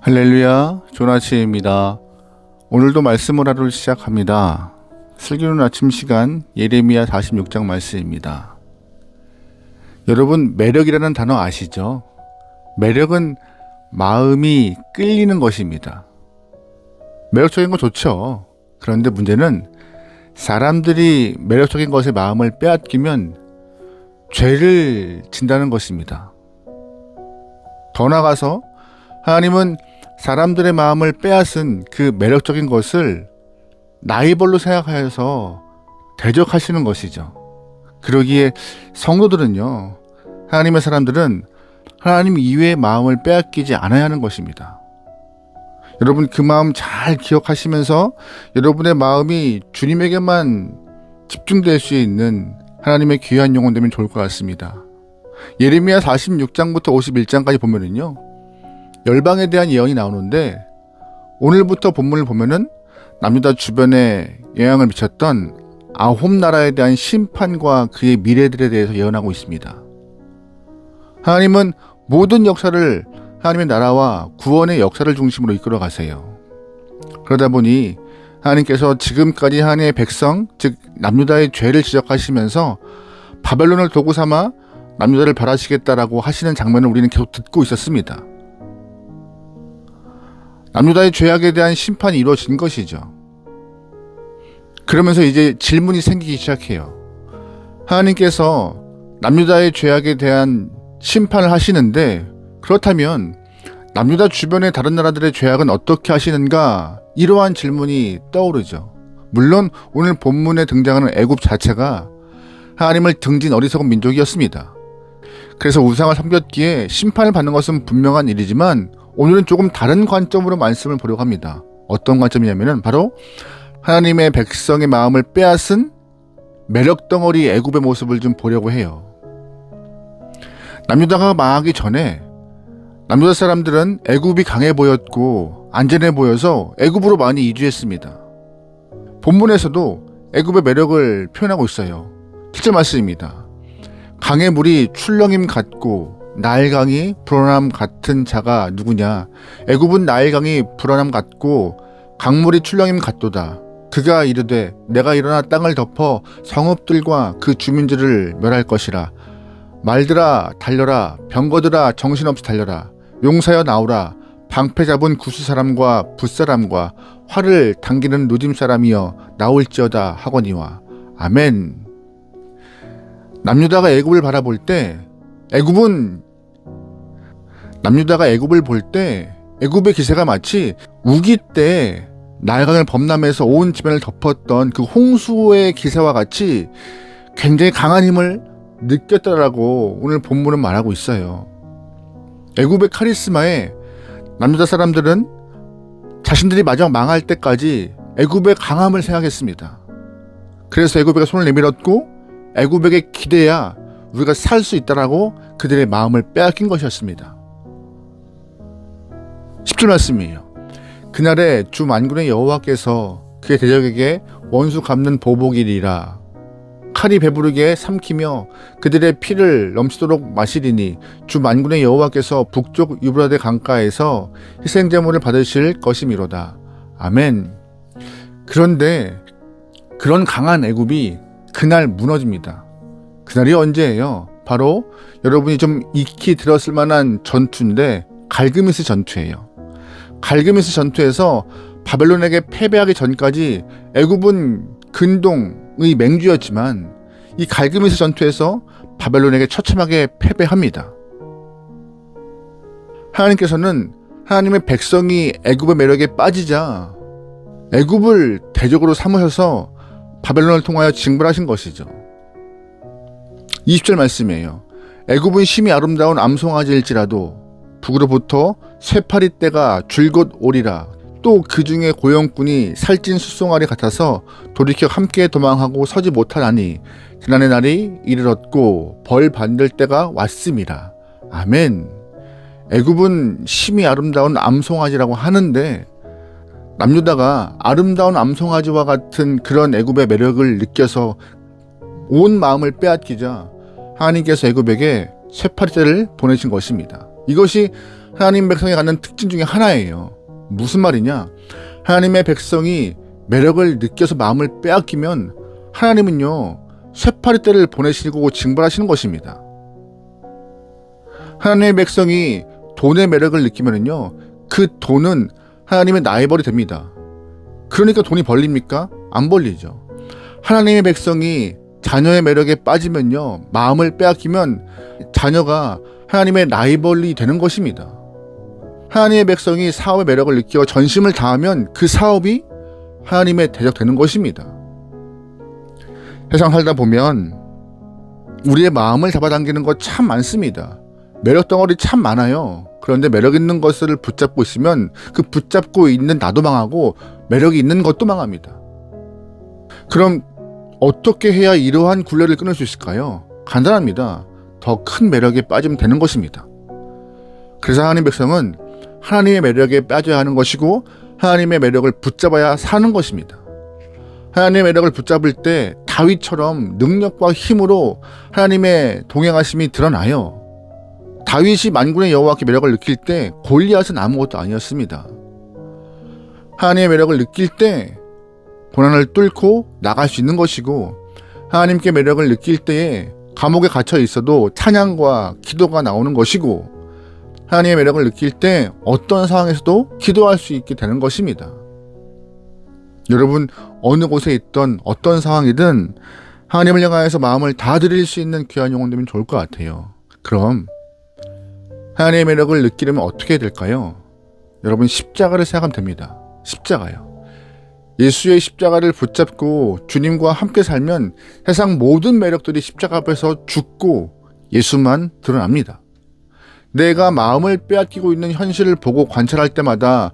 할렐루야, 조나치입니다. 오늘도 말씀을 하루 시작합니다. 슬기로운 아침 시간 예레미야 46장 말씀입니다. 여러분, 매력이라는 단어 아시죠? 매력은 마음이 끌리는 것입니다. 매력적인 건 좋죠. 그런데 문제는 사람들이 매력적인 것에 마음을 빼앗기면 죄를 진다는 것입니다. 더 나아가서 하나님은 사람들의 마음을 빼앗은 그 매력적인 것을 나이벌로 생각하여서 대적하시는 것이죠. 그러기에 성도들은요, 하나님의 사람들은 하나님 이외의 마음을 빼앗기지 않아야 하는 것입니다. 여러분, 그 마음 잘 기억하시면서 여러분의 마음이 주님에게만 집중될 수 있는 하나님의 귀한 영혼 되면 좋을 것 같습니다. 예레미야 46장부터 51장까지 보면은요, 열방에 대한 예언이 나오는데, 오늘부터 본문을 보면은 남유다 주변에 영향을 미쳤던 9나라에 대한 심판과 그의 미래들에 대해서 예언하고 있습니다. 하나님은 모든 역사를 하나님의 나라와 구원의 역사를 중심으로 이끌어 가세요. 그러다 보니 하나님께서 지금까지 하나님의 백성, 즉 남유다의 죄를 지적하시면서 바벨론을 도구 삼아 남유다를 벌하시겠다라고 하시는 장면을 우리는 계속 듣고 있었습니다. 남유다의 죄악에 대한 심판이 이루어진 것이죠. 그러면서 이제 질문이 생기기 시작해요. 하나님께서 남유다의 죄악에 대한 심판을 하시는데, 그렇다면 남유다 주변의 다른 나라들의 죄악은 어떻게 하시는가? 이러한 질문이 떠오르죠. 물론 오늘 본문에 등장하는 애굽 자체가 하나님을 등진 어리석은 민족이었습니다. 그래서 우상을 섬겼기에 심판을 받는 것은 분명한 일이지만, 오늘은 조금 다른 관점으로 말씀을 보려고 합니다. 어떤 관점이냐면은 바로 하나님의 백성의 마음을 빼앗은 매력덩어리 애굽의 모습을 좀 보려고 해요. 남유다가 망하기 전에 남유다 사람들은 애굽이 강해 보였고 안전해 보여서 애굽으로 많이 이주했습니다. 본문에서도 애굽의 매력을 표현하고 있어요. 7절 말씀입니다. 강의 물이 출렁임 같고 나일강이 불어남 같은 자가 누구냐? 애굽은 나일강이 불어남 같고 강물이 출렁임 같도다. 그가 이르되 내가 일어나 땅을 덮어 성읍들과 그 주민들을 멸할 것이라. 말들아 달려라, 병거들아 정신없이 달려라. 용사여 나오라. 방패 잡은 구스 사람과 붓사람과 활을 당기는 누dim 사람이여 나올지어다 하거니와. 아멘. 남유다가 애굽을 바라볼 때 남유다가 애굽을 볼 때 애굽의 기세가 마치 우기 때 나일강을 범람해서 온 지면을 덮었던 그 홍수의 기세와 같이 굉장히 강한 힘을 느꼈다라고 오늘 본문은 말하고 있어요. 애굽의 카리스마에 남유다 사람들은 자신들이 마지막 망할 때까지 애굽의 강함을 생각했습니다. 그래서 애굽에게 손을 내밀었고 애굽에게 기대야 우리가 살 수 있다라고 그들의 마음을 빼앗긴 것이었습니다. 10절 말씀이에요. 그날에 주 만군의 여호와께서 그의 대적에게 원수 갚는 보복이리라. 칼이 배부르게 삼키며 그들의 피를 넘치도록 마시리니 주 만군의 여호와께서 북쪽 유브라데 강가에서 희생제물을 받으실 것이미로다. 아멘. 그런데 그런 강한 애굽이 그날 무너집니다. 그날이 언제예요? 바로 여러분이 좀 익히 들었을 만한 전투인데 갈그미스 전투예요. 갈그미스 전투에서 바벨론에게 패배하기 전까지 애굽은 근동의 맹주였지만 이 갈그미스 전투에서 바벨론에게 처참하게 패배합니다. 하나님께서는 하나님의 백성이 애굽의 매력에 빠지자 애굽을 대적으로 삼으셔서 바벨론을 통하여 징벌하신 것이죠. 20절 말씀이에요. 애굽은 심히 아름다운 암송아지일지라도 북으로부터 쇠파리 떼가 줄곧 오리라. 또 그 중에 고용꾼이 살찐 숫송아리 같아서 돌이켜 함께 도망하고 서지 못하나니 지난해 날이 이르렀고 벌 받을 때가 왔음이라. 아멘. 애굽은 심히 아름다운 암송아지라고 하는데 남유다가 아름다운 암송아지와 같은 그런 애굽의 매력을 느껴서 온 마음을 빼앗기자 하나님께서 애굽에게 쇠파리떼를 보내신 것입니다. 이것이 하나님 백성이 갖는 특징 중에 하나예요. 무슨 말이냐? 하나님의 백성이 매력을 느껴서 마음을 빼앗기면 하나님은요, 쇠파리떼를 보내시고 징벌하시는 것입니다. 하나님의 백성이 돈의 매력을 느끼면요, 그 돈은 하나님의 라이벌이 됩니다. 그러니까 돈이 벌립니까? 안 벌리죠. 하나님의 백성이 자녀의 매력에 빠지면요, 마음을 빼앗기면 자녀가 하나님의 라이벌이 되는 것입니다. 하나님의 백성이 사업의 매력을 느끼어 전심을 다하면 그 사업이 하나님의 대적되는 것입니다. 세상 살다 보면 우리의 마음을 잡아당기는 것 참 많습니다. 매력 덩어리 참 많아요. 그런데 매력 있는 것을 붙잡고 있으면 그 붙잡고 있는 나도 망하고 매력이 있는 것도 망합니다. 그럼 어떻게 해야 이러한 굴레를 끊을 수 있을까요? 간단합니다. 더 큰 매력에 빠지면 되는 것입니다. 그래서 하나님 백성은 하나님의 매력에 빠져야 하는 것이고 하나님의 매력을 붙잡아야 사는 것입니다. 하나님의 매력을 붙잡을 때 다윗처럼 능력과 힘으로 하나님의 동행하심이 드러나요. 다윗이 만군의 여호와께 매력을 느낄 때 골리앗은 아무것도 아니었습니다. 하나님의 매력을 느낄 때 고난을 뚫고 나갈 수 있는 것이고, 하나님께 매력을 느낄 때에 감옥에 갇혀 있어도 찬양과 기도가 나오는 것이고, 하나님의 매력을 느낄 때 어떤 상황에서도 기도할 수 있게 되는 것입니다. 여러분, 어느 곳에 있던 어떤 상황이든 하나님을 향하여서 마음을 다 드릴 수 있는 귀한 영혼 되면 좋을 것 같아요. 그럼 하나님의 매력을 느끼려면 어떻게 해야 될까요? 여러분, 십자가를 생각하면 됩니다. 십자가요. 예수의 십자가를 붙잡고 주님과 함께 살면 세상 모든 매력들이 십자가 앞에서 죽고 예수만 드러납니다. 내가 마음을 빼앗기고 있는 현실을 보고 관찰할 때마다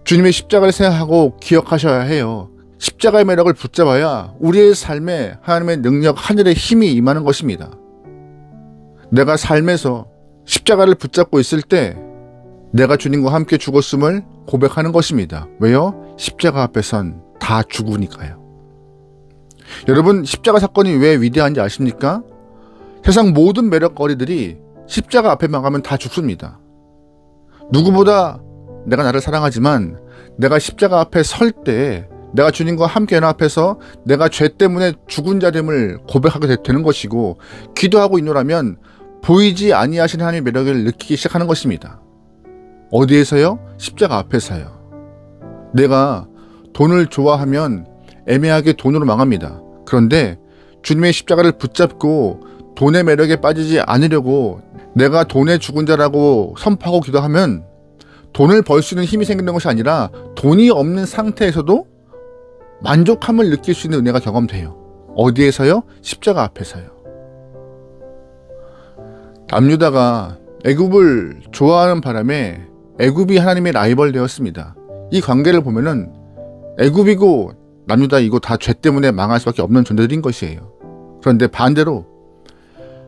주님의 십자가를 생각하고 기억하셔야 해요. 십자가의 매력을 붙잡아야 우리의 삶에 하나님의 능력, 하늘의 힘이 임하는 것입니다. 내가 삶에서 십자가를 붙잡고 있을 때 내가 주님과 함께 죽었음을 고백하는 것입니다. 왜요? 십자가 앞에선 다 죽으니까요. 여러분, 십자가 사건이 왜 위대한지 아십니까? 세상 모든 매력거리들이 십자가 앞에만 가면 다 죽습니다. 누구보다 내가 나를 사랑하지만 내가 십자가 앞에 설 때 내가 주님과 함께 연합해서 내가 죄 때문에 죽은 자됨을 고백하게 되는 것이고, 기도하고 있노라면 보이지 아니하신 하나님의 매력을 느끼기 시작하는 것입니다. 어디에서요? 십자가 앞에서요. 내가 돈을 좋아하면 애매하게 돈으로 망합니다. 그런데 주님의 십자가를 붙잡고 돈의 매력에 빠지지 않으려고 내가 돈의 죽은 자라고 선포하고 기도하면 돈을 벌 수 있는 힘이 생기는 것이 아니라 돈이 없는 상태에서도 만족함을 느낄 수 있는 은혜가 경험돼요. 어디에서요? 십자가 앞에서요. 남유다가 애굽을 좋아하는 바람에 애굽이 하나님의 라이벌 되었습니다. 이 관계를 보면은 애굽이고 남유다이고 다 죄 때문에 망할 수밖에 없는 존재들인 것이에요. 그런데 반대로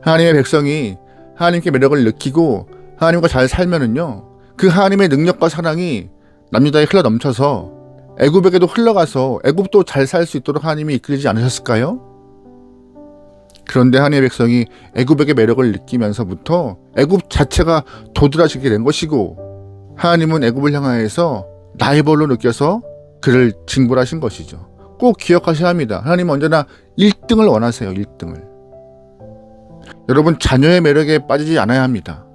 하나님의 백성이 하나님께 매력을 느끼고 하나님과 잘 살면은요, 그 하나님의 능력과 사랑이 남유다에 흘러 넘쳐서 애굽에게도 흘러가서 애굽도 잘 살 수 있도록 하나님이 이끌지 않으셨을까요? 그런데 하나님의 백성이 애굽에게 매력을 느끼면서부터 애굽 자체가 도드라지게 된 것이고, 하나님은 애굽을 향하여서 라이벌로 느껴서 그를 징벌하신 것이죠. 꼭 기억하셔야 합니다. 하나님은 언제나 1등을 원하세요. 1등을. 여러분, 자녀의 매력에 빠지지 않아야 합니다.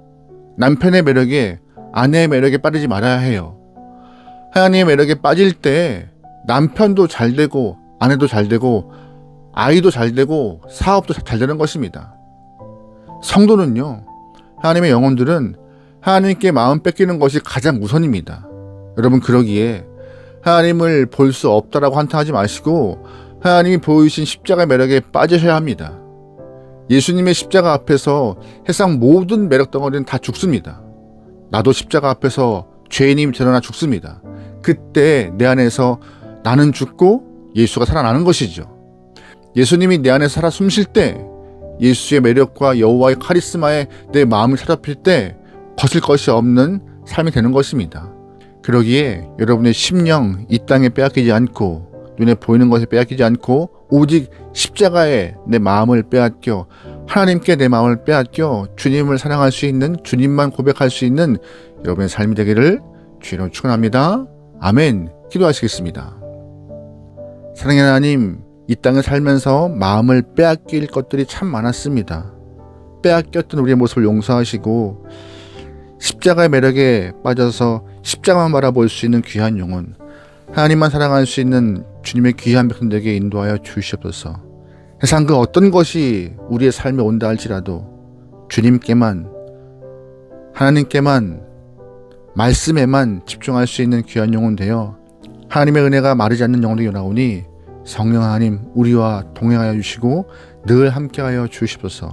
남편의 매력에, 아내의 매력에 빠지지 말아야 해요. 하나님의 매력에 빠질 때 남편도 잘 되고 아내도 잘 되고 아이도 잘 되고 사업도 잘 되는 것입니다. 성도는요, 하나님의 영혼들은 하나님께 마음 뺏기는 것이 가장 우선입니다. 여러분, 그러기에 하나님을 볼 수 없다라고 한탄하지 마시고 하나님이 보이신 십자가의 매력에 빠지셔야 합니다. 예수님의 십자가 앞에서 세상 모든 매력 덩어리는 다 죽습니다. 나도 십자가 앞에서 죄인이 드러나 죽습니다. 그때 내 안에서 나는 죽고 예수가 살아나는 것이죠. 예수님이 내 안에 살아 숨쉴 때 예수의 매력과 여호와의 카리스마에 내 마음을 사로잡힐 때 거슬 것이 없는 삶이 되는 것입니다. 그러기에 여러분의 심령 이 땅에 빼앗기지 않고 눈에 보이는 것에 빼앗기지 않고 오직 십자가에 내 마음을 빼앗겨 하나님께 내 마음을 빼앗겨 주님을 사랑할 수 있는, 주님만 고백할 수 있는 여러분의 삶이 되기를 주로 축원합니다. 아멘. 기도하시겠습니다. 사랑의 하나님, 이 땅에 살면서 마음을 빼앗길 것들이 참 많았습니다. 빼앗겼던 우리의 모습을 용서하시고 십자가의 매력에 빠져서 십자가만 바라볼 수 있는 귀한 영혼, 하나님만 사랑할 수 있는 주님의 귀한 백성들에게 인도하여 주시옵소서. 세상 그 어떤 것이 우리의 삶에 온다 할지라도 주님께만, 하나님께만, 말씀에만 집중할 수 있는 귀한 영혼 되어 하나님의 은혜가 마르지 않는 영혼이 나오니 성령 하나님 우리와 동행하여 주시고 늘 함께하여 주시옵소서.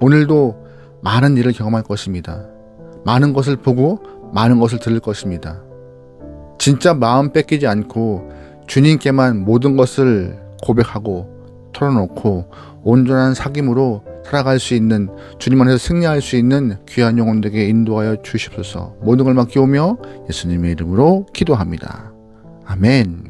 오늘도 많은 일을 경험할 것입니다. 많은 것을 보고 많은 것을 들을 것입니다. 진짜 마음 뺏기지 않고 주님께만 모든 것을 고백하고 털어놓고 온전한 사귐으로 살아갈 수 있는, 주님 안에서 승리할 수 있는 귀한 영혼들에게 인도하여 주시옵소서. 모든 걸 맡기오며 예수님의 이름으로 기도합니다. 아멘.